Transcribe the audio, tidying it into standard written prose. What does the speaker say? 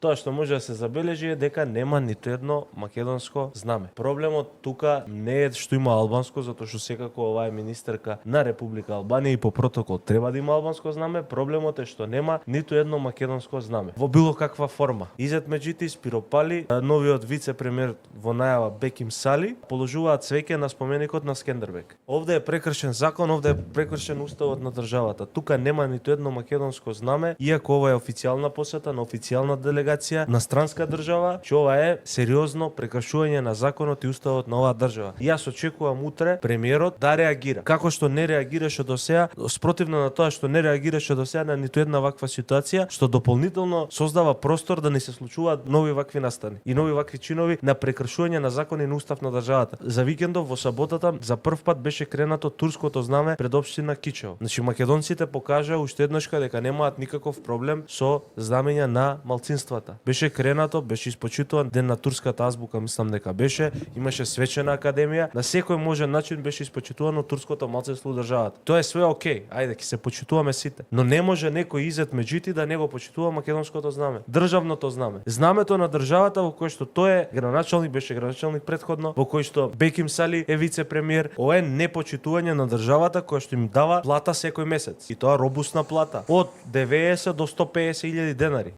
Тоа што може да се забележи е дека нема ниту едно македонско знаме. Проблемот тука не е што има албанско, затоа што секако ова е министерка на Република Албанија и по протокол треба да има албанско знаме. Проблемот е што нема ниту едно македонско знаме во било каква форма. Изет Меджити Спиропали, новиот вице-премиер во најава Беким Сали, положуваат цвеќе на споменикот на Скендербек. Овде е прекршен закон, овде е прекршен уставот на државата. Тука нема ниту едно македонско знаме, иако ова е официјална посета на официјална делегација на странска држава, че ова е сериозно прекршување на законот и уставот на оваа држава. И јас очекувам утре премиерот да реагира. Како што не реагираше до сега, спротивно на тоа што не реагираше до сега на ниту една ваква ситуација, што дополнително создава простор да не се случуваат нови вакви настани и нови вакви чинови на прекршување на закони и устав на државата. За викендов во саботата за прв пат беше кренато турското знаме пред општина Кичево. Значи македонците покажаа уште еднаш дека немаат никаков проблем со знамења на малцинствата. Беше кренато, беше испочитуван ден на турската азбука, мислам дека беше, имаше свечена академија, на секој можен начин беше испочитувано турското малцинство во државата. Тоа е све окей, ајде ќе се почитуваме сите, но не може некој Изет Меджити да не го почитува македонското знаме, државното знаме. Знамето на државата во кој што тој е граначалник, беше граначалник претходно, во кој што Беким Сали е вице-премиер, ова е непочитување на државата која што им дава плата секој месец. И тоа робусна плата од 90 до 150 илјади денари.